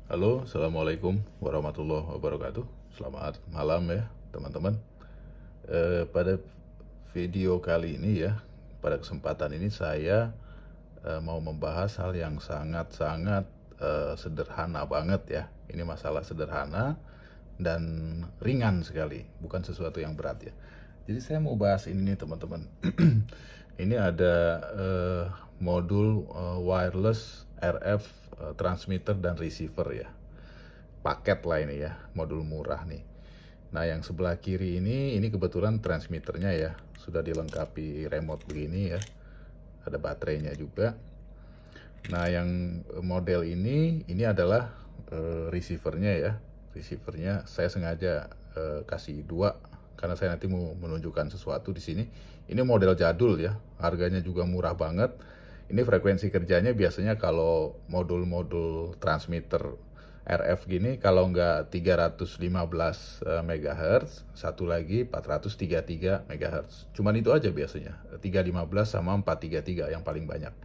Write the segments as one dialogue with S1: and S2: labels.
S1: Halo, Assalamualaikum warahmatullahi wabarakatuh. Selamat malam ya, teman-teman. Pada video kali ini ya, pada kesempatan ini saya mau membahas hal yang sangat-sangat sederhana banget ya. Ini masalah sederhana dan ringan sekali, bukan sesuatu yang berat ya. Jadi saya mau bahas ini nih, teman-teman. Ini ada modul wireless RF transmitter dan receiver ya, paket lah ini ya, modul murah nih. Nah, yang sebelah kiri ini kebetulan transmitternya ya, sudah dilengkapi remote begini ya, ada baterainya juga. Nah, yang model ini adalah receivernya ya. Receivernya saya sengaja kasih dua karena saya nanti mau menunjukkan sesuatu di sini. Ini model jadul ya, harganya juga murah banget. Ini frekuensi kerjanya biasanya kalau modul-modul transmitter RF gini, kalau nggak 315 MHz, satu lagi 433 MHz. Cuman itu aja biasanya, 315 sama 433 yang paling banyak.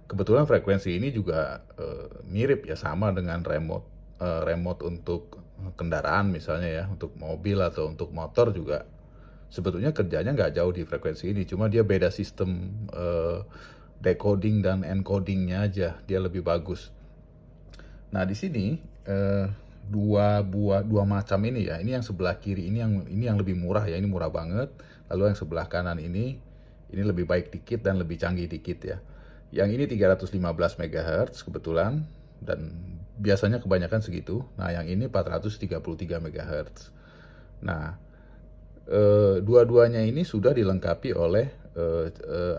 S1: Kebetulan frekuensi ini juga mirip ya, sama dengan remote untuk kendaraan misalnya ya, untuk mobil atau untuk motor juga. Sebetulnya kerjanya nggak jauh di frekuensi ini, cuma dia beda sistem decoding dan encodingnya aja, dia lebih bagus. Nah, di sini dua macam ini ya. Ini yang sebelah kiri ini yang lebih murah ya, ini murah banget. Lalu yang sebelah kanan ini lebih baik dikit dan lebih canggih dikit ya. Yang ini 315 MHz kebetulan dan biasanya kebanyakan segitu. Nah, yang ini 433 MHz. Nah, dua-duanya ini sudah dilengkapi oleh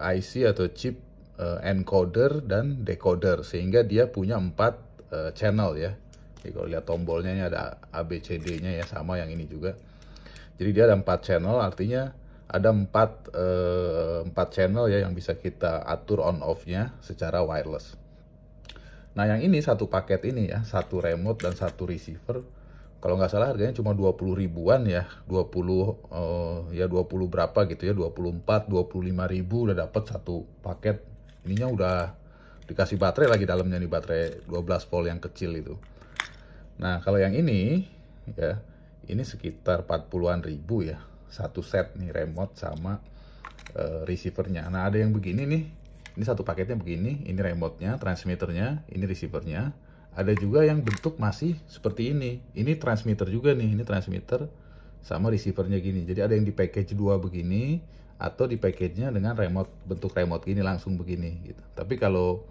S1: IC atau chip encoder dan decoder, sehingga dia punya 4 channel ya. Jadi kalau lihat tombolnya ini ada ABCD-nya ya, sama yang ini juga. Jadi dia ada 4 channel, artinya ada 4 channel ya yang bisa kita atur on off-nya secara wireless. Nah, yang ini satu paket ini ya, satu remote dan satu receiver. Kalau nggak salah harganya cuma 20 ribuan ya, 20 berapa gitu ya, 24, 25 ribu udah dapat satu paket. Ininya udah dikasih baterai lagi dalamnya nih, baterai 12 volt yang kecil itu. Nah, kalau yang ini ya, ini sekitar 40-an ribu ya, satu set nih remote sama receivernya. Nah, ada yang begini nih, ini satu paketnya begini, ini remote-nya, transmitternya, ini receivernya. Ada juga yang bentuk masih seperti ini transmitter juga nih, ini transmitter sama receivernya gini. Jadi ada yang di package dua begini, atau di package-nya dengan remote, bentuk remote gini langsung begini gitu. Tapi kalau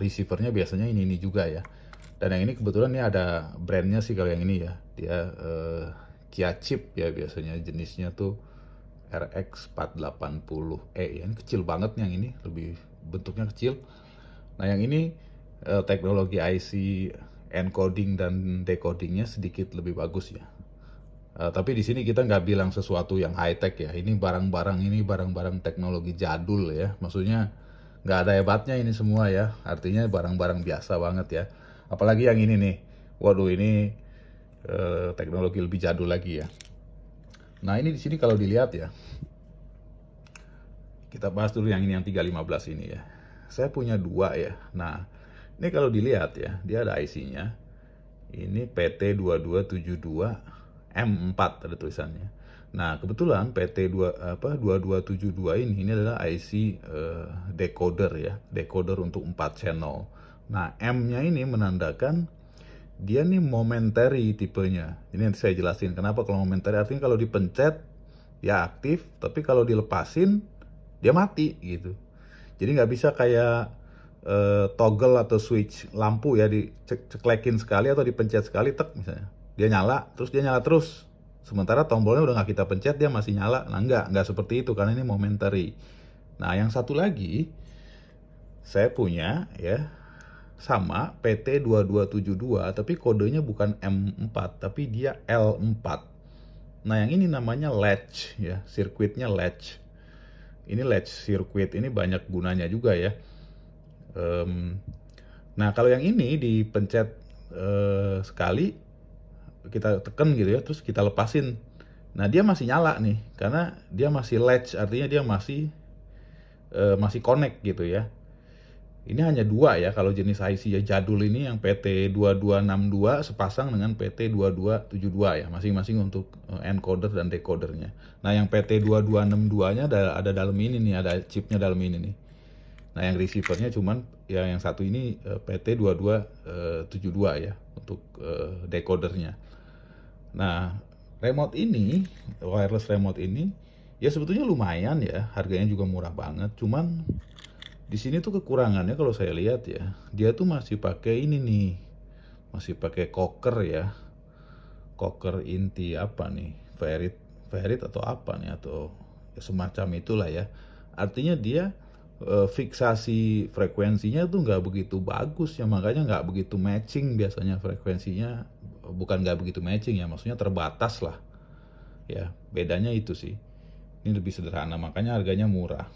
S1: receivernya biasanya ini juga ya. Dan yang ini kebetulan ini ada brandnya sih kalau yang ini ya, dia Kia Chip ya, biasanya jenisnya tuh RX480E ya. Ini kecil banget nih, yang ini lebih bentuknya kecil. Nah, yang ini teknologi IC encoding dan decodingnya sedikit lebih bagus ya. Tapi di sini kita nggak bilang sesuatu yang high tech ya. Ini barang-barang teknologi jadul ya. Maksudnya nggak ada hebatnya ini semua ya. Artinya barang-barang biasa banget ya. Apalagi yang ini nih. Waduh, ini teknologi lebih jadul lagi ya. Nah, ini di sini kalau dilihat ya. Kita bahas dulu yang ini, yang 315 ini ya. Saya punya dua ya. Nah, ini kalau dilihat ya, dia ada IC-nya. Ini PT2272 M4 ada tulisannya. Nah, kebetulan PT2272 ini adalah IC decoder ya, decoder untuk 4 channel. Nah, M-nya ini menandakan dia nih momentary tipenya. Ini nanti saya jelasin kenapa kalau momentary, artinya kalau dipencet dia aktif, tapi kalau dilepasin dia mati gitu. Jadi nggak bisa kayak toggle atau switch lampu ya, diceklekin sekali atau dipencet sekali, tek misalnya, dia nyala terus. Sementara tombolnya udah nggak kita pencet dia masih nyala. Nah, nggak seperti itu karena ini momentary. Nah, yang satu lagi saya punya ya, sama PT2272 tapi kodenya bukan M4 tapi dia L4. Nah, yang ini namanya latch ya, sirkuitnya latch. Ini latch circuit ini banyak gunanya juga ya. Nah, kalau yang ini dipencet sekali, kita tekan gitu ya, terus kita lepasin. Nah, dia masih nyala nih, karena dia masih latch, artinya dia masih connect gitu ya. Ini hanya dua ya, kalau jenis IC ya jadul ini yang PT2262 sepasang dengan PT2272 ya, masing-masing untuk encoder dan decodernya. Nah yang PT2262-nya ada dalam ini nih, ada chipnya dalam ini nih. Nah yang receivernya cuman ya yang satu ini PT2272 ya untuk decodernya. Nah remote ini, wireless remote ini ya sebetulnya lumayan ya, harganya juga murah banget. Cuman di sini tuh kekurangannya kalau saya lihat ya, dia tuh masih pakai ini nih, masih pakai cocker ya, cocker inti apa nih, ferrit atau apa nih, atau ya semacam itulah ya. Artinya dia fiksasi frekuensinya tuh nggak begitu bagus ya, makanya nggak begitu matching biasanya frekuensinya, bukan nggak begitu matching ya, maksudnya terbatas lah ya, bedanya itu sih. Ini lebih sederhana, makanya harganya murah.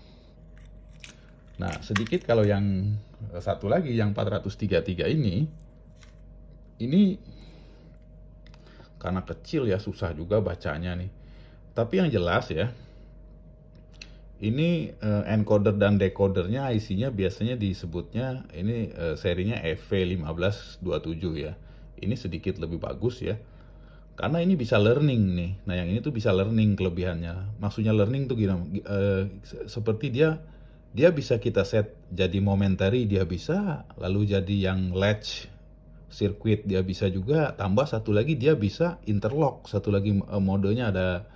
S1: Nah, sedikit kalau yang satu lagi, yang 433 ini karena kecil ya, susah juga bacanya nih. Tapi yang jelas ya, ini encoder dan decodernya IC-nya biasanya disebutnya ini serinya EV1527 ya. Ini sedikit lebih bagus ya, karena ini bisa learning nih. Nah yang ini tuh bisa learning kelebihannya. Maksudnya learning tuh gimana? Seperti dia bisa kita set jadi momentary, dia bisa, lalu jadi yang latch circuit dia bisa juga, tambah satu lagi dia bisa interlock, satu lagi modenya ada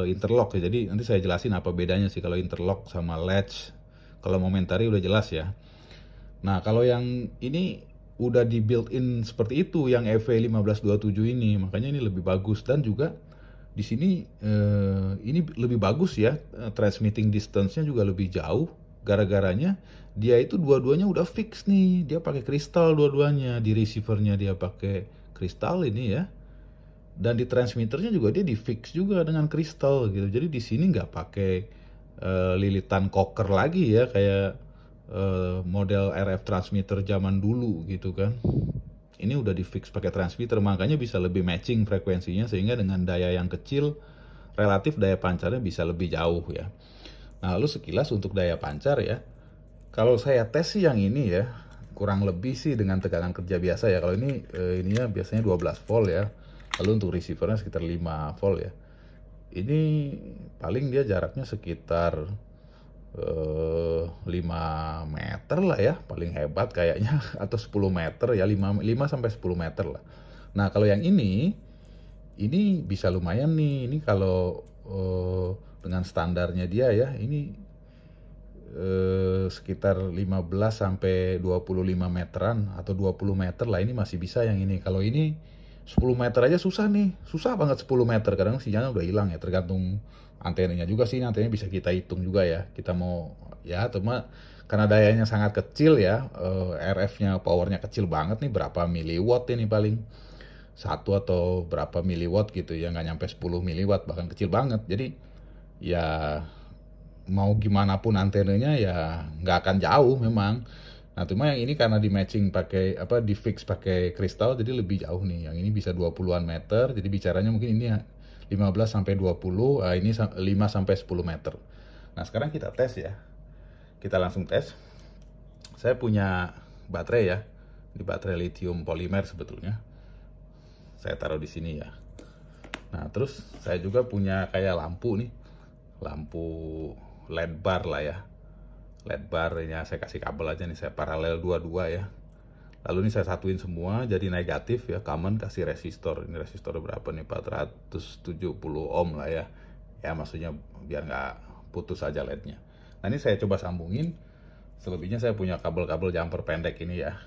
S1: interlock ya. Jadi nanti saya jelasin apa bedanya sih kalau interlock sama latch. Kalau momentary udah jelas ya. Nah kalau yang ini udah di built in seperti itu yang EV1527 ini, makanya ini lebih bagus. Dan juga di sini ini lebih bagus ya, transmitting distance-nya juga lebih jauh. Gara-garanya dia itu dua-duanya udah fix nih, dia pakai kristal dua-duanya. Di receivernya dia pakai kristal ini ya, dan di transmitternya juga dia di fix juga dengan kristal gitu. Jadi di sini nggak pakai lilitan cocker lagi ya, kayak model RF transmitter zaman dulu gitu kan. Ini udah di fix pakai transmitter, makanya bisa lebih matching frekuensinya, sehingga dengan daya yang kecil relatif daya pancarnya bisa lebih jauh ya. Nah lalu sekilas untuk daya pancar ya, kalau saya tes sih yang ini ya kurang lebih sih dengan tegangan kerja biasa ya. Kalau ini ininya biasanya 12 volt ya, lalu untuk receivernya sekitar 5 volt ya. Ini paling dia jaraknya sekitar 5 meter lah ya, paling hebat kayaknya, atau 10 meter ya, 5 sampai 10 meter lah. Nah kalau yang ini bisa lumayan nih. Ini kalau dengan standarnya dia ya, ini sekitar 15 sampai 25 meteran atau 20 meter lah, ini masih bisa yang ini. Kalau ini 10 meter aja susah nih, susah banget 10 meter, kadang sinyalnya udah hilang ya, tergantung antenanya juga sih. Antenanya bisa kita hitung juga ya, kita mau ya, cuma karena dayanya sangat kecil ya, RF-nya powernya kecil banget nih, berapa miliwatt ini paling, satu atau berapa miliwatt gitu ya, nggak nyampe 10 miliwatt, bahkan kecil banget. Jadi ya mau gimana pun antenanya ya nggak akan jauh memang. Nah cuma yang ini karena di matching pakai apa, di fix pakai kristal, jadi lebih jauh nih. Yang ini bisa 20-an meter, jadi bicaranya mungkin ini ya 15 sampai 20, ini 5 sampai 10 meter. Nah sekarang kita tes ya, kita langsung tes. Saya punya baterai ya, di baterai lithium polimer sebetulnya, saya taruh di sini ya. Nah terus saya juga punya kayak lampu nih, lampu LED bar lah ya, LED bar ini saya kasih kabel aja nih, saya paralel dua-dua ya. Lalu ini saya satuin semua jadi negatif ya, common, kasih resistor. Ini resistor berapa nih, 470 ohm lah ya. Ya maksudnya biar nggak putus aja LED-nya. Nah ini saya coba sambungin. Selebihnya saya punya kabel-kabel jumper pendek ini ya.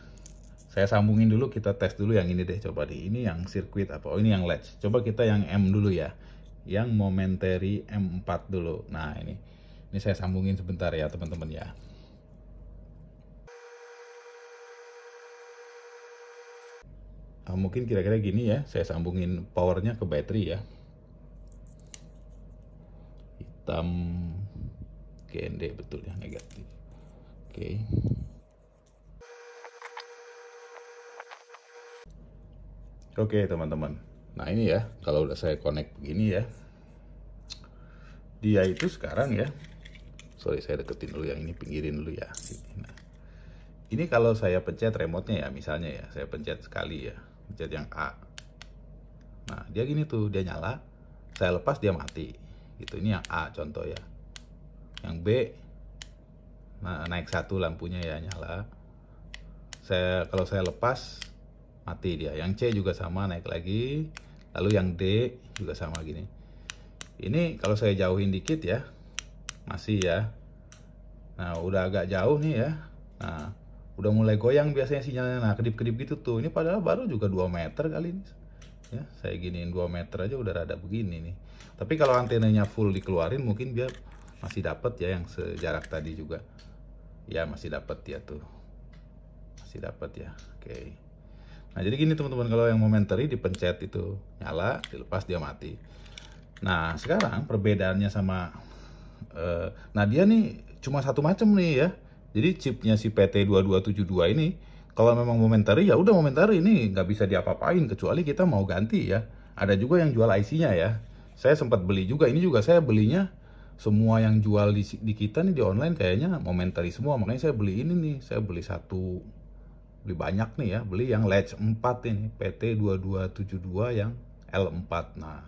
S1: Saya sambungin dulu, kita tes dulu yang ini deh, coba deh. Ini yang sirkuit apa? Oh ini yang latch. Coba kita yang M dulu ya. Yang momentary M4 dulu. Nah ini saya sambungin sebentar ya teman-teman ya. Nah, mungkin kira-kira gini ya, saya sambungin powernya ke baterai ya. Hitam GND betul ya, negatif. Oke. Oke teman-teman. Nah ini ya, kalau udah saya connect begini ya, dia itu sekarang ya, sorry saya deketin dulu yang ini, pinggirin dulu ya. Nah, ini kalau saya pencet remote-nya ya, misalnya ya, saya pencet sekali ya, pencet yang A. Nah, dia gini tuh, dia nyala, saya lepas dia mati. Gitu, ini yang A contoh ya. Yang B, nah, naik satu lampunya ya, nyala. Kalau saya lepas, mati dia. Yang C juga sama, naik lagi. Lalu yang D juga sama gini. Ini kalau saya jauhin dikit ya, masih ya. Nah, udah agak jauh nih ya. Nah, udah mulai goyang biasanya sinyalnya. Nah, kedip-kedip gitu tuh. Ini padahal baru juga 2 meter kali ini. Ya, saya giniin 2 meter aja udah rada begini nih. Tapi kalau antenanya full dikeluarin mungkin dia masih dapat ya yang sejarak tadi juga. Ya, masih dapat ya tuh. Masih dapat ya. Oke. Nah, jadi gini teman-teman, kalau yang momentary dipencet itu nyala, dilepas dia mati. Nah, sekarang perbedaannya sama nah dia nih cuma satu macam nih ya. Jadi chipnya si PT2272 ini kalau memang momentary ya udah momentary, ini nggak bisa diapa-apain kecuali kita mau ganti ya. Ada juga yang jual IC-nya ya. Saya sempat beli juga, ini juga saya belinya semua yang jual di kita nih di online kayaknya momentary semua. Makanya saya beli ini nih, saya beli banyak nih ya, beli yang latch 4 ini PT2272 yang L4. Nah,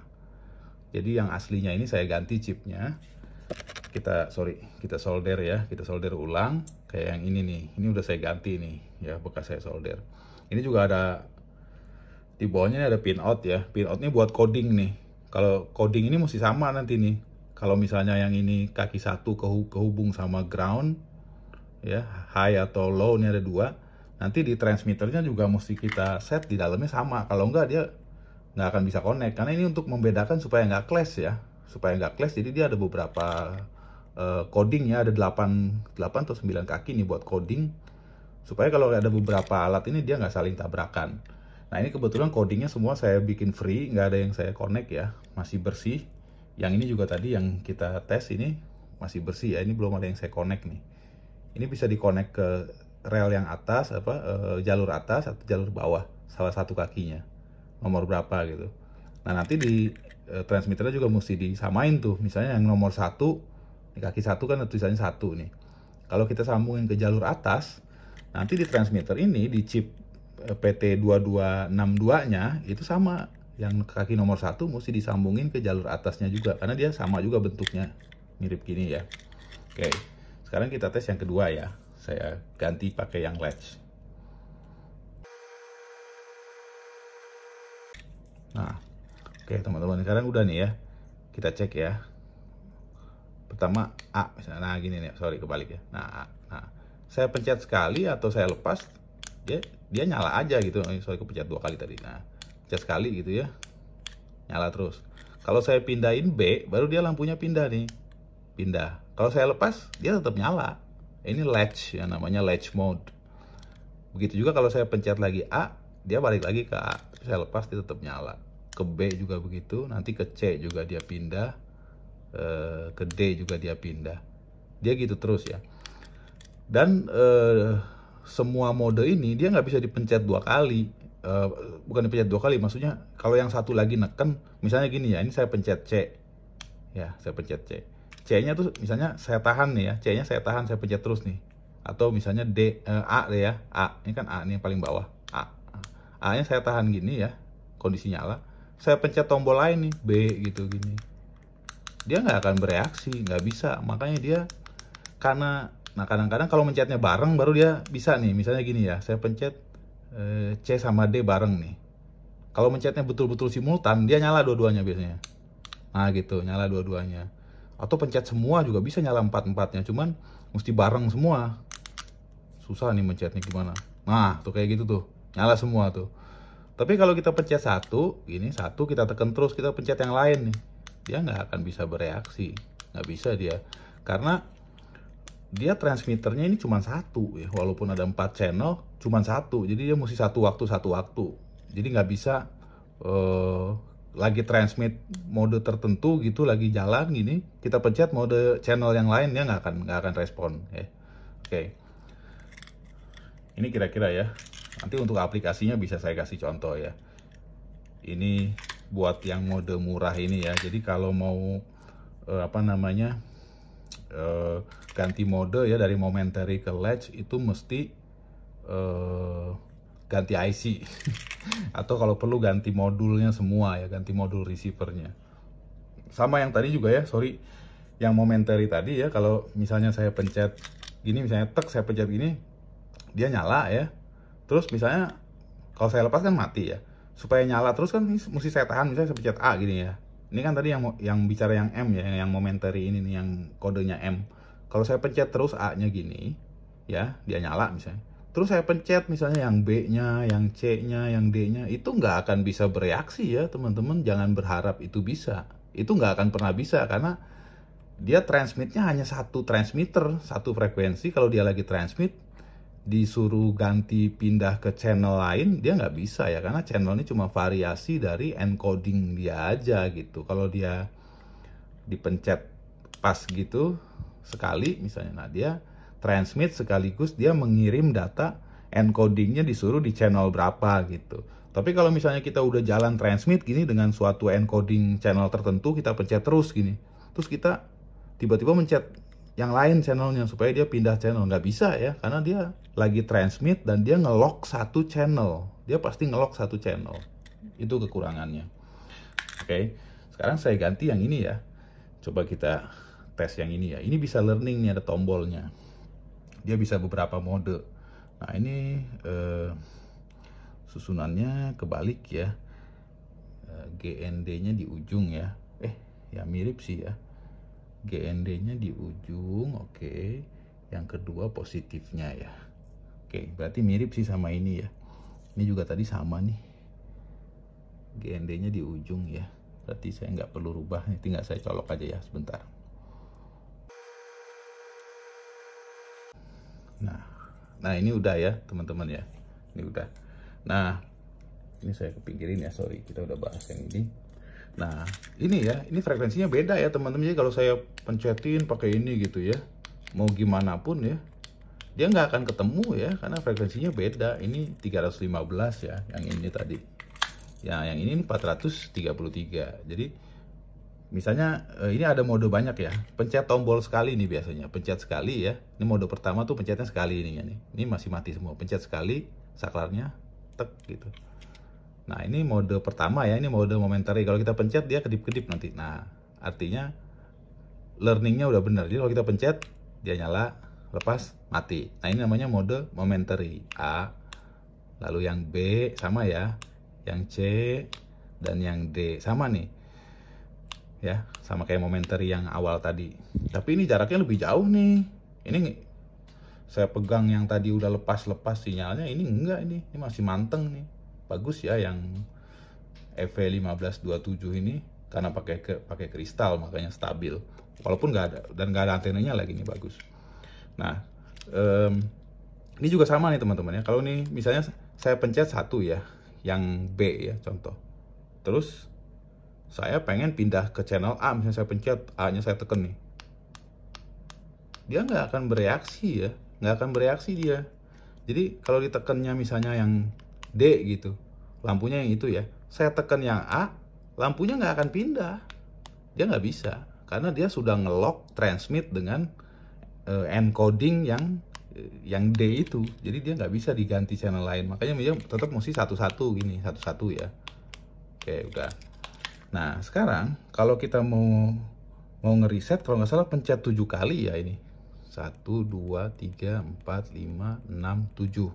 S1: jadi yang aslinya ini saya ganti chipnya. Kita solder ya, kita solder ulang kayak yang ini nih. Ini udah saya ganti nih ya, bekas saya solder. Ini juga ada di bawahnya ada pin out ya. Pin out ini buat coding nih. Kalau coding ini mesti sama nanti nih. Kalau misalnya yang ini kaki satu kehubung sama ground ya, high atau low, ini ada 2. Nanti di transmitternya juga mesti kita set di dalamnya sama. Kalau enggak dia nggak akan bisa connect. Karena ini untuk membedakan supaya nggak clash ya. Supaya nggak clash, jadi dia ada beberapa coding ya, ada 8 atau 9 kaki nih buat coding. Supaya kalau ada beberapa alat ini dia nggak saling tabrakan. Nah, ini kebetulan codingnya semua saya bikin free, nggak ada yang saya connect ya, masih bersih. Yang ini juga tadi yang kita tes ini masih bersih ya, ini belum ada yang saya connect nih. Ini bisa di-connect ke rel yang atas, jalur atas atau jalur bawah, salah satu kakinya, nomor berapa gitu. Nah, nanti di transmitternya juga mesti disamain tuh, misalnya yang nomor 1, di kaki 1 kan tulisannya 1 nih. Kalau kita sambungin ke jalur atas, nanti di transmitter ini, di chip PT2262-nya itu sama, yang kaki nomor 1 mesti disambungin ke jalur atasnya juga, karena dia sama juga bentuknya, mirip gini ya. Oke, sekarang kita tes yang kedua ya. Saya ganti pakai yang latch. Nah, oke teman-teman, sekarang udah nih ya. Kita cek ya. Pertama A misalnya. Nah, gini nih, sorry kebalik ya. Nah, A. Nah, saya pencet sekali atau saya lepas, dia nyala aja gitu. Sorry, kepencet 2 kali tadi. Nah, pencet sekali gitu ya, nyala terus. Kalau saya pindahin B, baru dia lampunya pindah nih. Pindah. Kalau saya lepas, dia tetap nyala. Ini latch, yang namanya latch mode. Begitu juga kalau saya pencet lagi A, dia balik lagi ke A. Saya lepas, dia tetap nyala. Ke B juga begitu, nanti ke C juga dia pindah, ke D juga dia pindah. Dia gitu terus ya. Dan semua mode ini dia nggak bisa dipencet 2 kali. Bukan dipencet 2 kali, maksudnya kalau yang satu lagi neken, misalnya gini ya, ini saya pencet C. Ya, saya pencet C. C-nya tuh misalnya saya tahan nih ya, C-nya saya tahan, saya pencet terus nih. Atau misalnya A deh ya, A. Ini kan A, ini yang paling bawah, A. A-nya saya tahan gini ya, kondisi nyala. Saya pencet tombol lain nih, B gitu gini. Dia nggak akan bereaksi, nggak bisa. Makanya dia, karena, nah kadang-kadang kalau mencetnya bareng baru dia bisa nih. Misalnya gini ya, saya pencet C sama D bareng nih. Kalau mencetnya betul-betul simultan, dia nyala dua-duanya biasanya. Nah gitu, nyala dua-duanya. Atau pencet semua juga bisa nyala 4-4-nya, cuman mesti bareng semua. Susah nih mencetnya gimana. Nah, tuh kayak gitu tuh, nyala semua tuh. Tapi kalau kita pencet satu, ini satu kita tekan terus, kita pencet yang lain nih, dia nggak akan bisa bereaksi, nggak bisa dia. Karena dia transmitternya ini cuma satu ya, walaupun ada 4 channel, cuma satu. Jadi dia mesti satu waktu. Jadi nggak bisa lagi transmit mode tertentu gitu, lagi jalan gini, kita pencet mode channel yang lain, dia nggak akan respon ya. Oke. Ini kira-kira ya. Nanti untuk aplikasinya bisa saya kasih contoh ya. Ini buat yang mode murah ini ya. Jadi kalau mau ganti mode ya dari momentary ke latch, itu mesti ganti IC atau kalau perlu ganti modulnya semua ya, ganti modul receivernya. Sama yang tadi juga ya, sorry, yang momentary tadi ya, kalau misalnya saya pencet gini, misalnya saya pencet gini, dia nyala ya. Terus misalnya kalau saya lepas kan mati ya. Supaya nyala terus kan mesti saya tahan, misalnya saya pencet A gini ya. Ini kan tadi yang bicara yang M ya, yang momentary ini nih, yang kodenya M. Kalau saya pencet terus A-nya gini, ya, dia nyala misalnya. Terus saya pencet misalnya yang B-nya, yang C-nya, yang D-nya, itu nggak akan bisa bereaksi ya teman-teman. Jangan berharap itu bisa. Itu nggak akan pernah bisa, karena dia transmitnya hanya satu transmitter, satu frekuensi. Kalau dia lagi transmit, disuruh ganti pindah ke channel lain, dia nggak bisa ya, karena channel ini cuma variasi dari encoding dia aja gitu. Kalau dia dipencet pas gitu sekali misalnya, nah dia transmit sekaligus dia mengirim data encodingnya disuruh di channel berapa gitu. Tapi kalau misalnya kita udah jalan transmit gini dengan suatu encoding channel tertentu, kita pencet terus gini, terus kita tiba-tiba mencet yang lain channelnya supaya dia pindah channel, nggak bisa ya, karena dia lagi transmit dan dia ngelock satu channel, dia pasti ngelock satu channel. Itu kekurangannya. Oke, sekarang saya ganti yang ini ya, coba kita tes yang ini ya. Ini bisa learning nih, ada tombolnya, dia bisa beberapa mode. Nah ini susunannya kebalik ya, GND-nya di ujung ya, ya mirip sih ya, GND-nya di ujung. Oke, yang kedua positifnya ya. Oke, berarti mirip sih sama ini ya. Ini juga tadi sama nih, GND-nya di ujung ya. Berarti saya nggak perlu rubah, tinggal saya colok aja ya sebentar. Nah ini udah ya teman-teman ya, ini udah. Nah ini saya kepinggirin ya, sorry, kita udah bahas yang ini. Nah ini ya, ini frekuensinya beda ya teman-teman. Jadi kalau saya pencetin pakai ini gitu ya, mau gimana pun ya, dia nggak akan ketemu ya, karena frekuensinya beda. Ini 315 ya, yang ini tadi ya, yang ini 433. Jadi misalnya ini ada mode banyak ya, pencet tombol sekali nih biasanya, pencet sekali ya. Ini mode pertama tuh pencetnya sekali ini ya, ini masih mati semua, pencet sekali saklarnya tek gitu. Nah ini mode pertama ya, ini mode momentary. Kalau kita pencet dia kedip-kedip nanti. Nah artinya learningnya udah bener. Jadi kalau kita pencet dia nyala, lepas mati. Nah ini namanya mode momentary A. Lalu yang B sama ya, yang C dan yang D sama nih ya, sama kayak momentary yang awal tadi. Tapi ini jaraknya lebih jauh nih. Ini saya pegang yang tadi udah lepas sinyalnya, ini enggak, ini masih manteng nih. Bagus ya yang EV1527 ini, karena pakai kristal makanya stabil. Walaupun nggak ada, dan nggak ada antenanya lagi, nih bagus. Nah ini juga sama nih teman-teman ya. Kalau nih misalnya saya pencet satu ya, yang B ya contoh, terus saya pengen pindah ke channel A, misalnya saya pencet A-nya, saya tekan nih, dia nggak akan bereaksi ya, nggak akan bereaksi dia. Jadi kalau ditekannya misalnya yang D gitu, lampunya yang itu ya, saya tekan yang A, lampunya nggak akan pindah, dia nggak bisa, karena dia sudah ngelock transmit dengan encoding yang D itu. Jadi dia nggak bisa diganti channel lain, makanya dia tetap mesti satu-satu gini, satu-satu ya. Oke, udah. Nah sekarang kalau kita mau ngereset, kalau nggak salah pencet 7 kali ya ini. 1, 2, 3, 4, 5, 6, 7.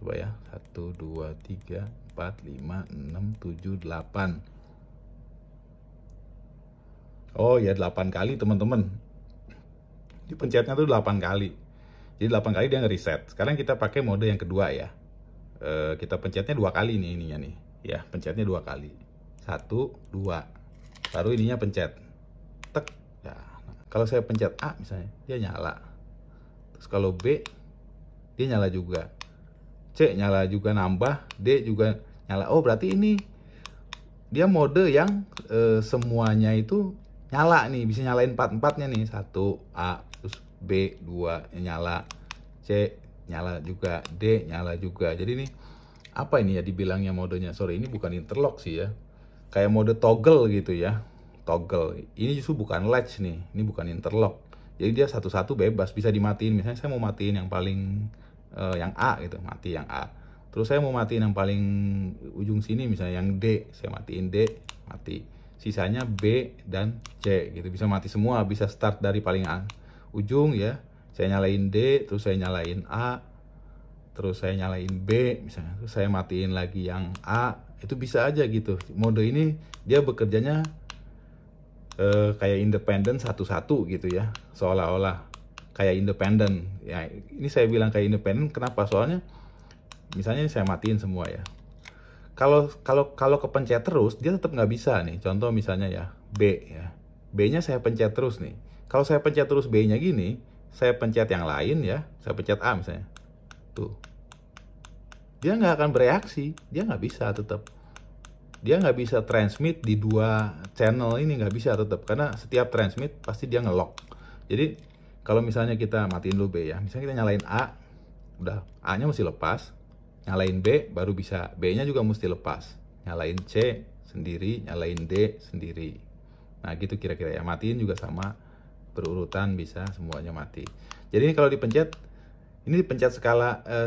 S1: Coba ya, 1, 2, 3, 4, 5, 6, 7, 8. Oh ya 8 kali teman-teman. Dipencetnya tuh 8 kali. Jadi 8 kali dia ngereset. Sekarang kita pakai mode yang kedua ya. Kita pencetnya 2 kali nih ininya nih. Ya, pencetnya 2 kali. 1, 2, baru ininya pencet tek ya. Nah, kalau saya pencet A misalnya, dia nyala. Terus kalau B dia nyala juga, C nyala juga, nambah, D juga nyala. Oh berarti ini dia mode yang semuanya itu nyala nih, bisa nyalain 4-4-nya nih. 1 A, terus B 2 nyala, C nyala juga, D nyala juga. Jadi ini apa ini ya dibilangnya modenya, sorry ini bukan interlock sih ya, kayak mode toggle gitu ya, toggle. Ini justru bukan latch nih, ini bukan interlock. Jadi dia satu-satu bebas, bisa dimatiin. Misalnya saya mau matiin yang paling yang A gitu, mati yang A. Terus saya mau matiin yang paling ujung sini, misalnya yang D, saya matiin D, mati. Sisanya B dan C gitu, bisa mati semua, bisa start dari paling ujung ya. Saya nyalain D, terus saya nyalain A, terus saya nyalain B misalnya, terus saya matiin lagi yang A, itu bisa aja gitu. Mode ini dia bekerjanya kayak independen satu-satu gitu ya, seolah-olah kayak independen ya. Ini saya bilang kayak independen kenapa? Soalnya misalnya saya matiin semua ya, kalau kepencet terus dia tetap nggak bisa nih. Contoh misalnya ya B ya, B-nya saya pencet terus nih. Kalau saya pencet terus B-nya gini, saya pencet yang lain ya, saya pencet A misalnya, tuh dia nggak akan bereaksi, dia nggak bisa, tetap dia nggak bisa transmit di dua channel ini, nggak bisa tetap, karena setiap transmit pasti dia ngelock. Jadi kalau misalnya kita matiin dulu B ya, misalnya kita nyalain A, udah A-nya mesti lepas, nyalain B baru bisa, B-nya juga mesti lepas, nyalain C sendiri, nyalain D sendiri. Nah gitu kira-kira ya, matiin juga sama, berurutan bisa semuanya mati. Jadi ini kalau dipencet, ini dipencet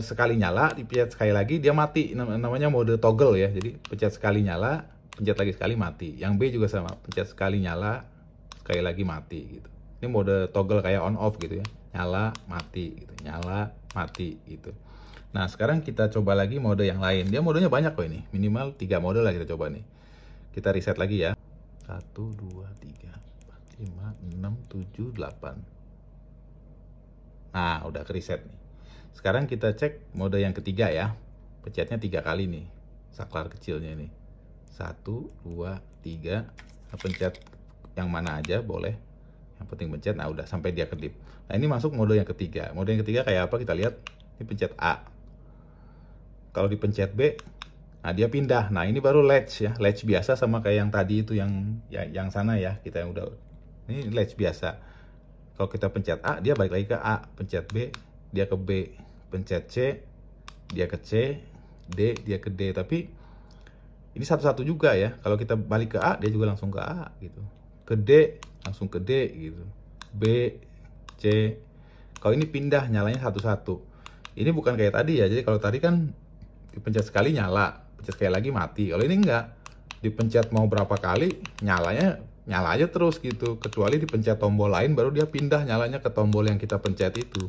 S1: sekali nyala, dipencet sekali lagi dia mati, namanya mode toggle ya. Jadi pencet sekali nyala, pencet lagi sekali mati. Yang B juga sama, pencet sekali nyala, sekali lagi mati gitu. Ini mode toggle kayak on off gitu ya, nyala mati gitu, nyala mati gitu. Nah sekarang kita coba lagi mode yang lain, dia modenya banyak kok, ini minimal 3 mode lah kita coba nih. Kita reset lagi ya, 1 2 3 4 5 6 7 8. Nah udah ke reset nih. Sekarang kita cek mode yang ketiga ya, pencetnya 3 kali nih, saklar kecilnya ini, 1 2 3, pencet yang mana aja boleh, yang penting pencet. Nah udah sampai dia kedip. Nah ini masuk mode yang ketiga. Mode yang ketiga kayak apa kita lihat, ini pencet A, kalau dipencet B, nah dia pindah. Nah ini baru latch ya, latch biasa sama kayak yang tadi itu, yang sana ya, kita yang udah, ini latch biasa. Kalau kita pencet A, dia balik lagi ke A, pencet B, dia ke B, pencet C, dia ke C, D, dia ke D. Tapi ini satu-satu juga ya, kalau kita balik ke A, dia juga langsung ke A gitu, ke D, langsung ke D gitu, B, C. Kalau ini pindah nyalanya satu-satu. Ini bukan kayak tadi ya, jadi kalau tadi kan dipencet sekali nyala, pencet sekali lagi mati. Kalau ini enggak, dipencet mau berapa kali nyalanya nyala aja terus gitu, kecuali dipencet tombol lain baru dia pindah nyalanya ke tombol yang kita pencet itu.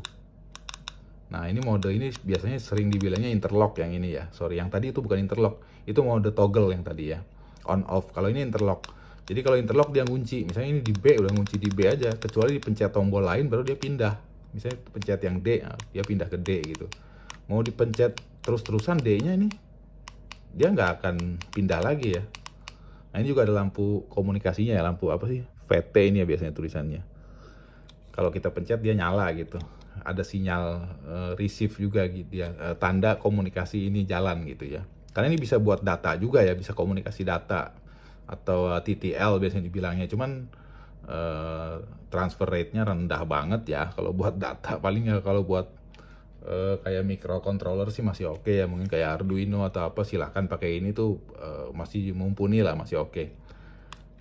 S1: Nah ini mode ini biasanya sering dibilangnya interlock yang ini ya, sorry yang tadi itu bukan interlock, itu mode toggle yang tadi ya, on off. Kalau ini interlock, jadi kalau interlock dia ngunci, misalnya ini di B udah ngunci di B aja, kecuali dipencet tombol lain baru dia pindah. Misalnya pencet yang D, dia pindah ke D gitu. Mau dipencet terus-terusan D-nya ini, dia nggak akan pindah lagi ya. Nah ini juga ada lampu komunikasinya ya, lampu apa sih, VT ini ya biasanya tulisannya. Kalau kita pencet dia nyala gitu, ada sinyal receive juga gitu ya, tanda komunikasi ini jalan gitu ya. Karena ini bisa buat data juga ya, bisa komunikasi data atau TTL biasanya dibilangnya. Cuman transfer rate-nya rendah banget ya kalau buat data. Paling ya kalau buat kayak microcontroller sih masih oke ya, mungkin kayak Arduino atau apa, silahkan pakai ini tuh masih mumpuni lah, masih oke.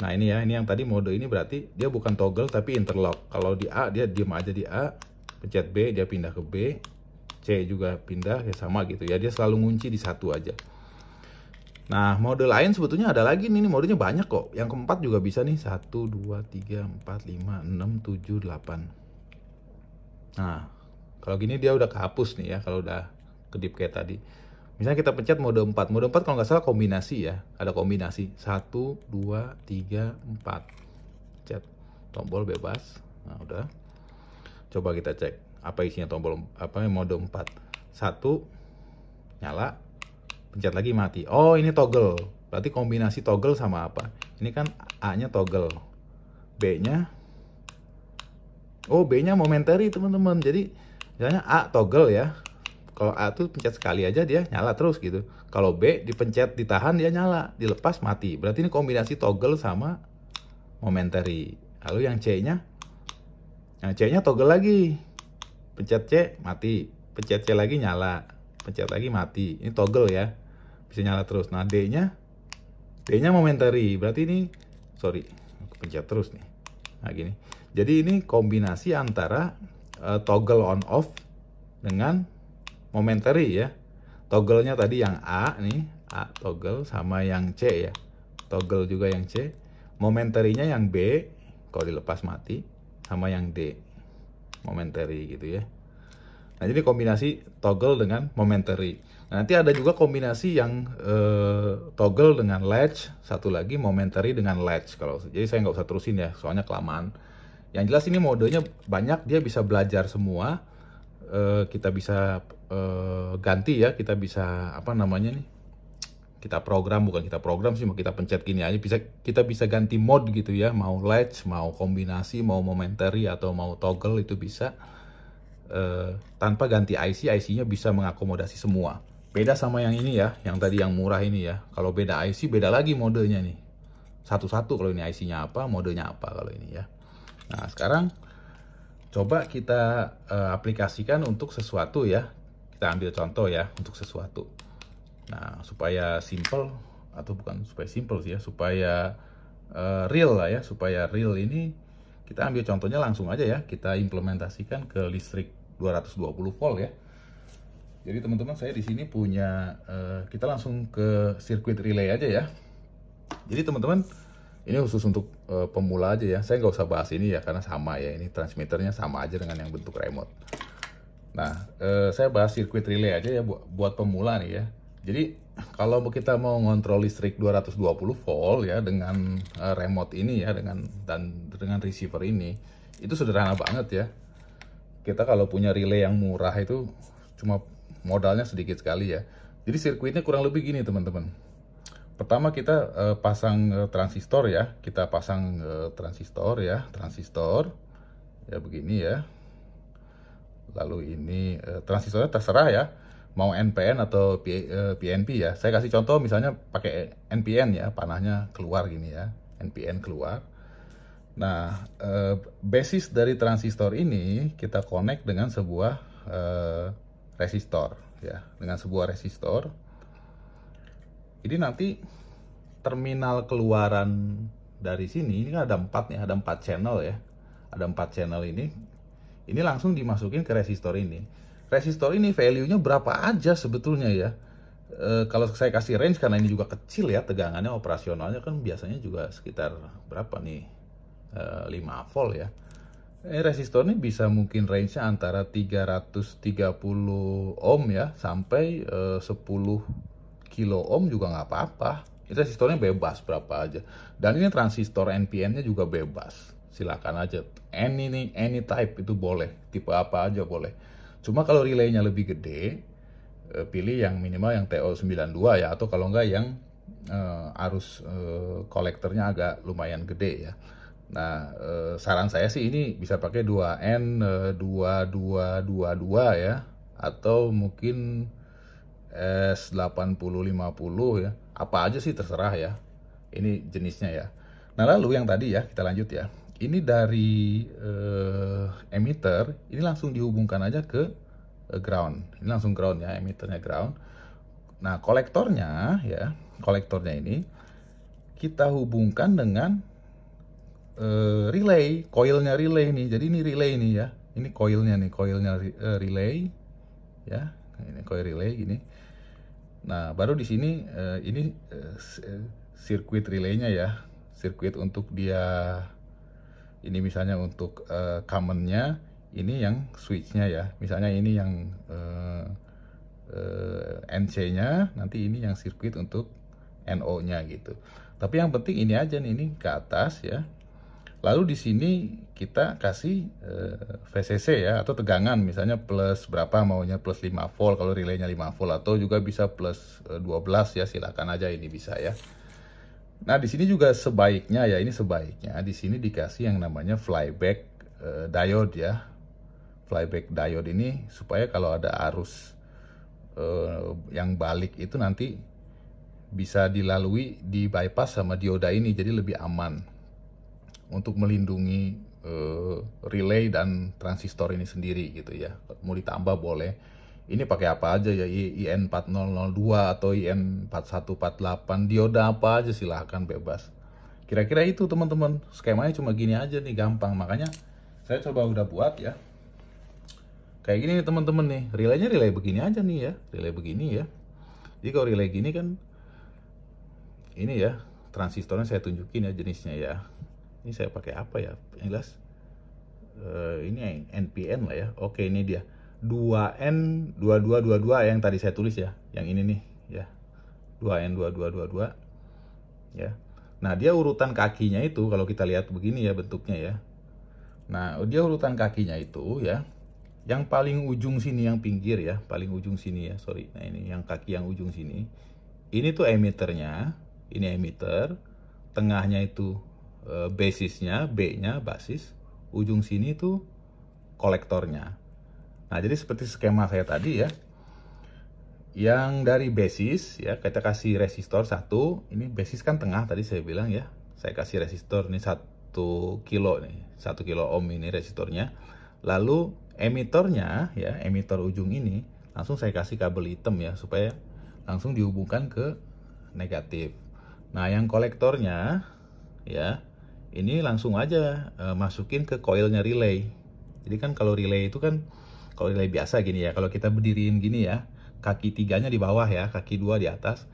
S1: Nah ini ya, ini yang tadi mode ini berarti dia bukan toggle tapi interlock. Kalau di A dia diem aja di A, pencet B dia pindah ke B, C juga pindah ya, sama gitu ya, dia selalu ngunci di satu aja. Nah mode lain sebetulnya ada lagi nih, modenya banyak kok. Yang keempat juga bisa nih, 1 2 3 4 5 6 7 8. Nah kalau gini dia udah kehapus nih ya, kalau udah kedip kayak tadi. Misalnya kita pencet mode 4. Mode 4 kalau nggak salah kombinasi ya. Ada kombinasi 1, 2, 3, 4. Pencet tombol bebas. Nah udah. Coba kita cek apa isinya tombol, apa mode 4. 1 nyala, pencet lagi mati. Oh ini toggle. Berarti kombinasi toggle sama apa? Ini kan A-nya toggle. B-nya, oh B-nya momentary teman-teman. Jadi misalnya A toggle ya. Kalau A tuh pencet sekali aja dia nyala terus gitu. Kalau B dipencet ditahan dia nyala, dilepas mati. Berarti ini kombinasi toggle sama momentary. Lalu yang C-nya, toggle lagi. Pencet C mati, pencet C lagi nyala, pencet lagi mati. Ini toggle ya, bisa nyala terus. Nah D-nya momentary. Berarti ini, sorry, aku pencet terus nih. Nah gini. Jadi ini kombinasi antara toggle on off dengan momentary ya. Toggle-nya tadi yang A nih, A toggle, sama yang C ya. Toggle juga yang C. Momentary-nya yang B, kalau dilepas mati, sama yang D. Momentary gitu ya. Nah, jadi kombinasi toggle dengan momentary. Nah, nanti ada juga kombinasi yang toggle dengan latch, satu lagi momentary dengan latch. Jadi saya nggak usah terusin ya, soalnya kelamaan. Yang jelas ini modenya banyak, dia bisa belajar semua. Kita bisa ganti ya, kita bisa apa namanya nih? Kita program, bukan kita program sih, mau kita pencet gini aja, kita bisa ganti mode gitu ya, mau latch, mau kombinasi, mau momentary atau mau toggle itu bisa. Tanpa ganti IC-nya bisa mengakomodasi semua. Beda sama yang ini ya, yang tadi yang murah ini ya. Kalau beda IC, beda lagi modenya nih. Satu-satu kalau ini IC-nya apa, modenya apa kalau ini ya. Nah, sekarang coba kita aplikasikan untuk sesuatu ya. Kita ambil contoh ya, untuk sesuatu. Nah, supaya simple, atau bukan supaya simple sih ya, supaya real lah ya, supaya real ini kita ambil contohnya langsung aja ya, kita implementasikan ke listrik 220 volt ya. Jadi teman-teman, saya di sini punya, kita langsung ke sirkuit relay aja ya. Jadi teman-teman, ini khusus untuk pemula aja ya, saya nggak usah bahas ini ya, karena sama ya, ini transmitternya sama aja dengan yang bentuk remote. Nah, saya bahas sirkuit relay aja ya, buat pemula nih ya. Jadi kalau kita mau ngontrol listrik 220 volt ya dengan remote ini ya, dengan receiver ini, itu sederhana banget ya. Kita kalau punya relay yang murah itu cuma modalnya sedikit sekali ya. Jadi sirkuitnya kurang lebih gini teman-teman. Pertama kita pasang transistor ya, kita pasang transistor ya begini ya. Lalu ini transistornya terserah ya, mau NPN atau PNP ya. Saya kasih contoh misalnya pakai NPN ya, panahnya keluar gini ya, NPN keluar. Nah, basis dari transistor ini kita connect dengan sebuah resistor ya, dengan sebuah resistor. Ini nanti terminal keluaran dari sini, ini kan ada 4 nih, ada 4 channel ya. Ada 4 channel ini langsung dimasukin ke resistor ini. Resistor ini value-nya berapa aja sebetulnya ya. Kalau saya kasih range, karena ini juga kecil ya, tegangannya operasionalnya kan biasanya juga sekitar berapa nih, 5 volt ya. Resistor ini bisa mungkin range-nya antara 330 ohm ya, sampai 10 kilo ohm juga nggak apa-apa. Resistornya bebas berapa aja. Dan ini transistor NPN-nya juga bebas. Silakan aja, any type itu boleh, tipe apa aja boleh. Cuma kalau relaynya lebih gede, pilih yang minimal yang TO92 ya, atau kalau enggak yang arus kolektornya agak lumayan gede ya. Nah, saran saya sih ini bisa pakai 2N 2222 ya, atau mungkin S8050 ya. Apa aja sih terserah ya. Ini jenisnya ya. Nah, lalu yang tadi ya, kita lanjut ya. Ini dari emitter, ini langsung dihubungkan aja ke ground. Ini langsung ground ya, emitternya ground. Nah, kolektornya ini kita hubungkan dengan relay, coilnya relay nih. Jadi ini relay nih ya. Ini coilnya relay ya. Ini coil relay gini. Nah, baru di sini ini sirkuit relaynya ya. Sirkuit untuk dia ini misalnya untuk common-nya, ini yang switch-nya ya. Misalnya ini yang NC-nya, nanti ini yang sirkuit untuk NO-nya gitu. Tapi yang penting ini aja nih, ini ke atas ya. Lalu di sini kita kasih VCC ya, atau tegangan, misalnya plus berapa maunya, plus 5 volt kalau relaynya 5 volt, atau juga bisa plus 12 ya, silakan aja, ini bisa ya. Nah, di sini juga sebaiknya ya, ini sebaiknya di sini dikasih yang namanya flyback diode ya. Flyback diode ini supaya kalau ada arus yang balik itu nanti bisa dilalui, di bypass sama dioda ini, jadi lebih aman untuk melindungi relay dan transistor ini sendiri gitu ya. Mau ditambah boleh. Ini pakai apa aja ya, IN4002 atau IN4148, dioda apa aja silahkan, bebas. Kira-kira itu teman-teman, skemanya cuma gini aja nih, gampang. Makanya saya coba udah buat ya. Kayak gini nih teman-teman nih, relaynya relay begini aja nih ya, relay begini ya. Jadi kalau relay gini kan, ini ya, transistornya saya tunjukin ya jenisnya ya. Ini saya pakai apa ya, yang jelas ini NPN lah ya. Oke, ini dia 2N2222 yang tadi saya tulis ya, yang ini nih ya, 2N2222 ya. Nah, dia urutan kakinya itu kalau kita lihat begini ya bentuknya ya. Nah, dia urutan kakinya itu ya, yang paling ujung sini, yang pinggir ya, paling ujung sini ya, sorry. Nah, ini yang kaki yang ujung sini, ini tuh emitternya, ini emitter, tengahnya itu basisnya, B-nya basis, ujung sini tuh kolektornya. Nah, jadi seperti skema saya tadi ya, yang dari basis ya, kita kasih resistor 1, ini basis kan tengah tadi saya bilang ya, saya kasih resistor ini 1 kilo nih, 1 kilo ohm ini resistornya. Lalu emitornya ya, emitor ujung ini langsung saya kasih kabel hitam ya, supaya langsung dihubungkan ke negatif. Nah, yang kolektornya ya, ini langsung aja masukin ke coilnya relay. Jadi kan kalau relay itu kan, kalau relay biasa gini ya, kalau kita berdiriin gini ya, kaki 3-nya di bawah ya, kaki 2 di atas.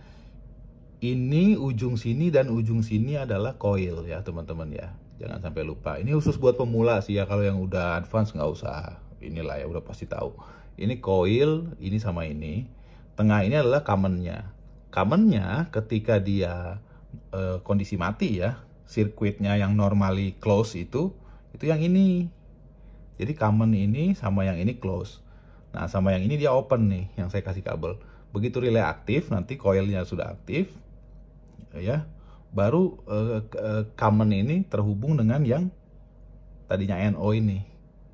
S1: Ini ujung sini dan ujung sini adalah coil ya teman-teman ya. Jangan sampai lupa. Ini khusus buat pemula sih ya, kalau yang udah advance nggak usah. Inilah ya, udah pasti tahu. Ini coil, ini sama ini. Tengah ini adalah common-nya. Common-nya ketika dia kondisi mati ya, sirkuitnya yang normally close itu yang ini. Jadi common ini sama yang ini close. Nah, sama yang ini dia open nih, yang saya kasih kabel. Begitu relay aktif, nanti coilnya sudah aktif, ya, baru common ini terhubung dengan yang tadinya NO ini.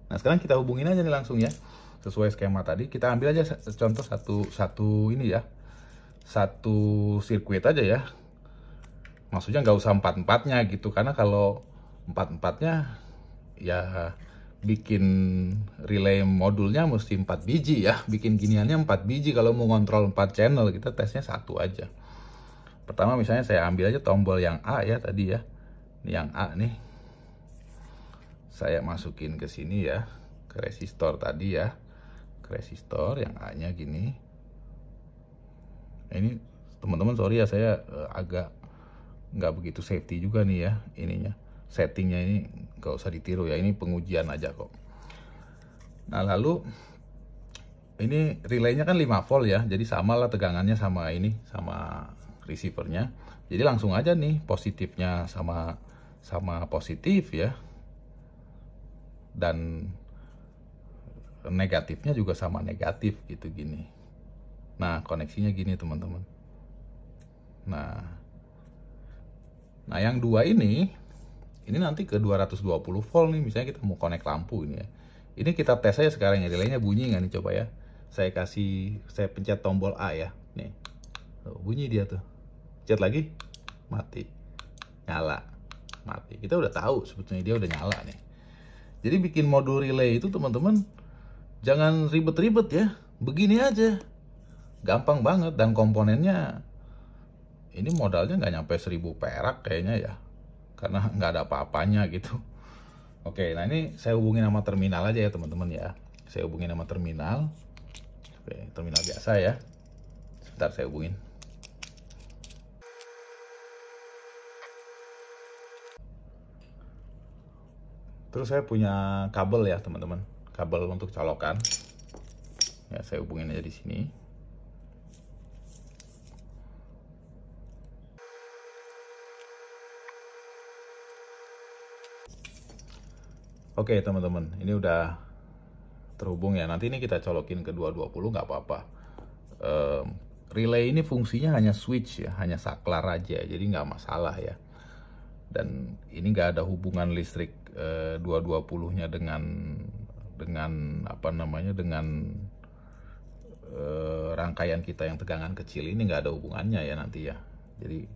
S1: Nah, sekarang kita hubungin aja nih langsung ya, sesuai skema tadi. Kita ambil aja contoh satu ini ya, satu sirkuit aja ya. Maksudnya nggak usah 4-4-nya gitu, karena kalau 4-4-nya ya bikin relay modulnya mesti 4 biji ya, bikin giniannya 4 biji. Kalau mau ngontrol 4 channel, kita tesnya 1 aja. Pertama misalnya saya ambil aja tombol yang A ya tadi ya, ini yang A nih, saya masukin ke sini ya, ke resistor tadi ya, ke resistor yang A nya gini. Nah, ini teman-teman sorry ya, saya agak nggak begitu safety juga nih ya, ininya settingnya ini nggak usah ditiru ya, ini pengujian aja kok. Nah, lalu ini relaynya kan 5 volt ya, jadi sama lah tegangannya sama ini, sama receivernya. Jadi langsung aja nih positifnya sama positif ya, dan negatifnya juga sama negatif gitu gini. Nah, koneksinya gini teman-teman. Nah, yang 2 ini nanti ke 220 volt nih, misalnya kita mau connect lampu ini ya. Ini kita tes aja sekarang ya, relaynya bunyi nggak nih, coba ya. Saya pencet tombol A ya, nih. Bunyi dia tuh. Pencet lagi, mati. Nyala, mati. Kita udah tahu sebetulnya dia udah nyala nih. Jadi bikin modul relay itu teman-teman jangan ribet-ribet ya. Begini aja. Gampang banget, dan komponennya ini modalnya nggak nyampe 1000 perak kayaknya ya, karena nggak ada apa-apanya gitu. Oke, nah ini saya hubungin sama terminal aja ya teman-teman ya. Saya hubungin sama terminal. Oke, terminal biasa ya. Sebentar saya hubungin. Terus saya punya kabel ya teman-teman, kabel untuk colokan. Ya, saya hubungin aja di sini. Oke teman-teman, ini udah terhubung ya. Nanti ini kita colokin ke 220 nggak apa-apa. Relay ini fungsinya hanya switch ya, hanya saklar aja, jadi nggak masalah ya. Dan ini nggak ada hubungan listrik 220-nya dengan apa namanya, dengan rangkaian kita yang tegangan kecil ini, nggak ada hubungannya ya nanti ya. Jadi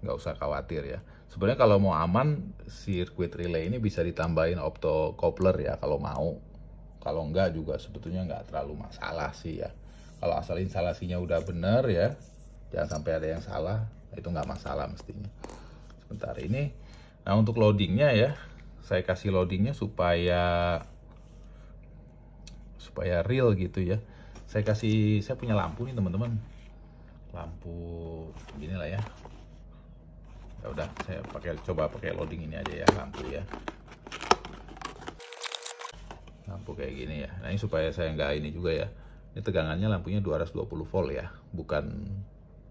S1: nggak usah khawatir ya. Sebenarnya kalau mau aman, sirkuit relay ini bisa ditambahin optocoupler ya kalau mau. Kalau enggak juga sebetulnya nggak terlalu masalah sih ya. Kalau asal instalasinya udah bener ya, jangan sampai ada yang salah, itu nggak masalah mestinya. Sebentar ini. Nah, untuk loadingnya ya, saya kasih loadingnya supaya supaya real gitu ya. Saya punya lampu nih teman-teman, lampu gini lah ya. Ya udah, saya coba pakai loading ini aja ya, lampu ya, lampu kayak gini ya. Nah ini supaya saya nggak ini juga ya, ini tegangannya lampunya 220 volt ya, bukan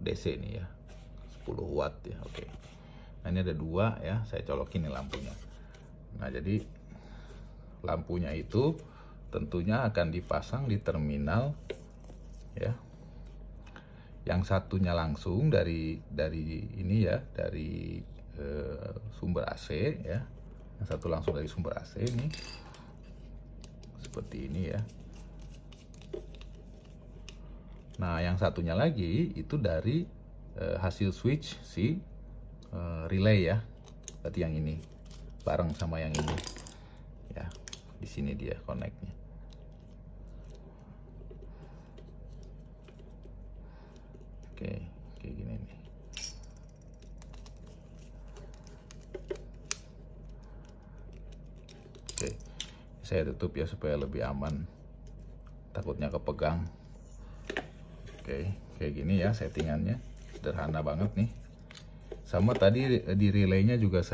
S1: DC nih ya, 10 watt ya. Oke. Nah ini ada dua ya, saya colokin nih lampunya. Nah jadi lampunya itu tentunya akan dipasang di terminal ya. Yang satunya langsung dari ini ya, dari sumber AC ya. Yang satu langsung dari sumber AC ini, seperti ini ya. Nah, yang satunya lagi itu dari hasil switch si relay ya. Berarti yang ini bareng sama yang ini ya. Di sini dia connect-nya. Oke, kayak gini nih. Oke, saya tutup ya supaya lebih aman. Takutnya kepegang. Oke, kayak gini ya settingannya. Sederhana banget nih. Sama tadi di relaynya juga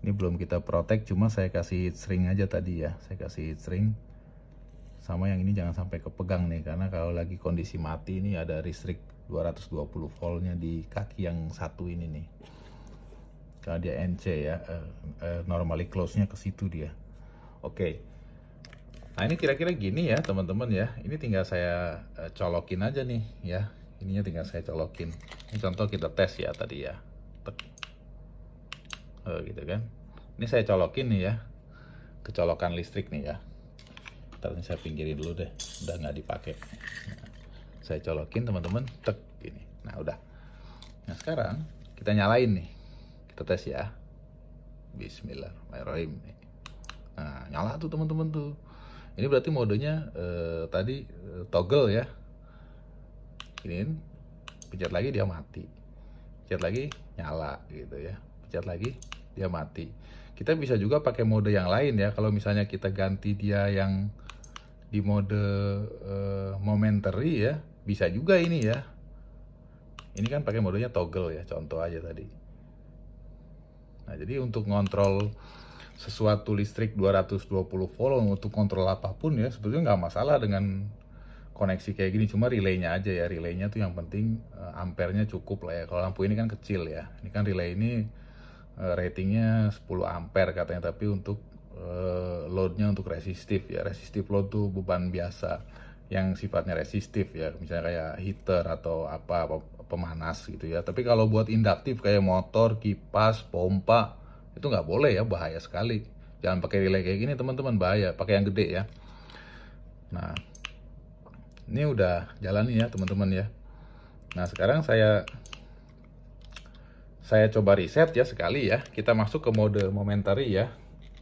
S1: ini belum kita protect, cuma saya kasih heat shrink aja tadi ya. Saya kasih heat shrink. Sama yang ini jangan sampai kepegang nih, karena kalau lagi kondisi mati ini ada restrict 220 voltnya di kaki yang satu ini nih. Karena dia NC ya, normally close-nya ke situ dia. Oke. Nah ini kira-kira gini ya teman-teman ya. Ini tinggal saya colokin aja nih ya. Ininya tinggal saya colokin. Ini contoh kita tes ya tadi ya. Gitu kan. Ini saya colokin nih ya. Kecolokan listrik nih ya. Ntar saya pinggirin dulu deh, udah nggak dipakai. Nah, saya colokin teman-teman, tek gini. Nah udah. Nah sekarang kita nyalain nih, kita tes ya. Bismillahirrahmanirrahim. Nah nyala tuh teman-teman tuh. Ini berarti modenya tadi toggle ya. Ini pencet lagi dia mati, pencet lagi nyala gitu ya, pencet lagi dia mati. Kita bisa juga pakai mode yang lain ya. Kalau misalnya kita ganti dia yang di mode momentary ya, bisa juga ini ya. Ini kan pakai modenya toggle ya, contoh aja tadi. Nah jadi untuk ngontrol sesuatu listrik 220 volt, untuk kontrol apapun ya sebetulnya nggak masalah dengan koneksi kayak gini. Cuma relaynya aja ya, relaynya tuh yang penting ampernya cukup lah ya. Kalau lampu ini kan kecil ya, ini kan relay ini ratingnya 10 ampere katanya, tapi untuk loadnya untuk resistif ya. Resistif load tuh beban biasa yang sifatnya resistif ya, misalnya kayak heater atau apa pemanas gitu ya. Tapi kalau buat induktif kayak motor, kipas, pompa itu nggak boleh ya, bahaya sekali. Jangan pakai relay kayak gini teman-teman, bahaya. Pakai yang gede ya. Nah ini udah jalan ya teman-teman ya. Nah sekarang saya coba reset ya sekali ya. Kita masuk ke mode momentary ya.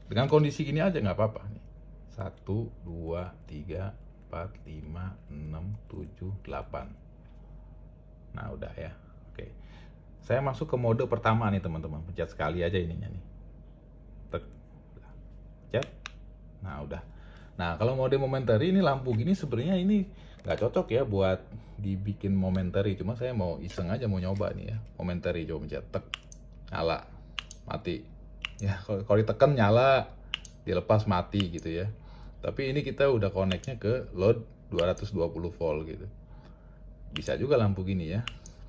S1: Dengan kondisi gini aja nggak apa-apa nih. 1, 2, 3, 4, 5, 6, 7, 8. Nah udah ya. Oke. Saya masuk ke mode pertama nih teman-teman. Pencet sekali aja ininya nih. Tek. Pencet. Nah udah. Nah kalau mode momentary ini lampu gini sebenarnya ini nggak cocok ya buat dibikin momentary. Cuma saya mau iseng aja, mau nyoba nih ya. Momentary, coba pencet. Tek. Nyala. Mati. Ya kalau ditekan nyala, dilepas mati gitu ya. Tapi ini kita udah connect-nya ke load 220 volt gitu. Bisa juga lampu gini ya,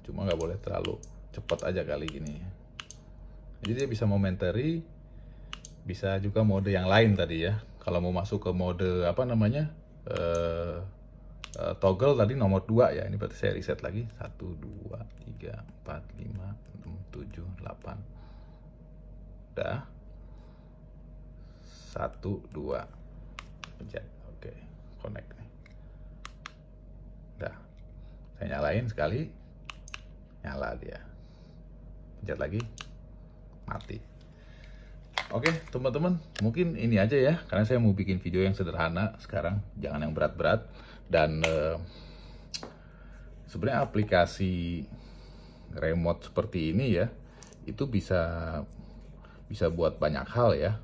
S1: cuma nggak boleh terlalu cepat aja kali gini ya. Jadi dia bisa momentary, bisa juga mode yang lain tadi ya. Kalau mau masuk ke mode apa namanya toggle tadi nomor 2 ya. Ini berarti saya reset lagi. 1, 2, 3, 4, 5, 6, 7, 8. Udah. 1, 2. Pencet. Oke, connect nih. Udah. Saya nyalain sekali. Nyala dia. Pencet lagi. Mati. Oke, teman-teman, mungkin ini aja ya, karena saya mau bikin video yang sederhana sekarang, jangan yang berat-berat. Dan sebenarnya aplikasi remote seperti ini ya, itu bisa buat banyak hal ya.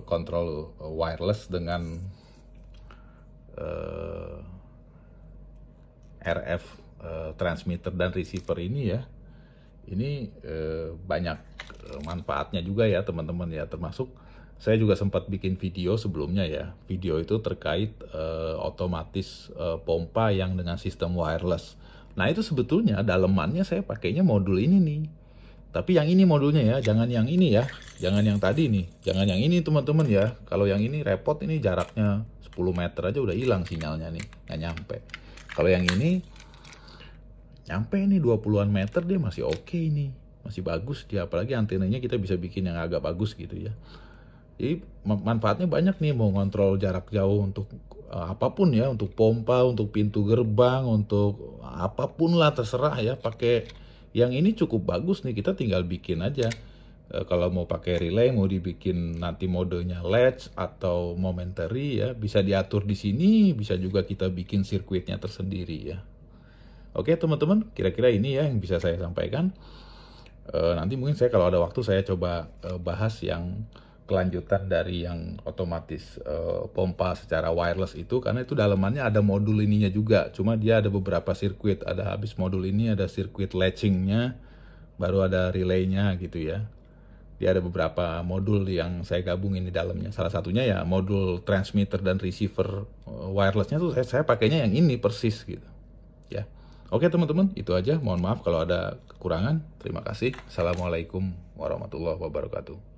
S1: kontrol wireless dengan RF transmitter dan receiver ini ya. Ini banyak manfaatnya juga ya teman-teman ya, termasuk saya juga sempat bikin video sebelumnya ya. Video itu terkait otomatis pompa yang dengan sistem wireless. Nah itu sebetulnya dalemannya saya pakainya modul ini nih. Tapi yang ini modulnya ya, jangan yang ini ya. Jangan yang tadi nih, jangan yang ini teman-teman ya. Kalau yang ini repot, ini jaraknya 10 meter aja udah hilang sinyalnya nih, nggak nyampe. Kalau yang ini nyampe nih 20-an meter, dia masih oke nih, masih bagus dia, apalagi antenanya kita bisa bikin yang agak bagus gitu ya. Jadi manfaatnya banyak nih, mau ngontrol jarak jauh untuk apapun ya, untuk pompa, untuk pintu gerbang, untuk apapun lah terserah ya. Pakai yang ini cukup bagus nih, kita tinggal bikin aja. Kalau mau pakai relay, mau dibikin nanti modenya latch atau momentary ya, bisa diatur di sini, bisa juga kita bikin sirkuitnya tersendiri ya. Oke teman-teman, kira-kira ini ya yang bisa saya sampaikan. Nanti mungkin saya kalau ada waktu saya coba bahas yang kelanjutan dari yang otomatis pompa secara wireless itu, karena itu dalamannya ada modul ininya juga, cuma dia ada beberapa sirkuit, ada habis modul ini ada sirkuit latchingnya, baru ada relaynya gitu ya. Dia ada beberapa modul yang saya gabungin di dalamnya, salah satunya ya modul transmitter dan receiver wirelessnya tuh saya pakainya yang ini persis gitu ya. Oke teman-teman, itu aja. Mohon maaf kalau ada kekurangan. Terima kasih. Assalamualaikum warahmatullahi wabarakatuh.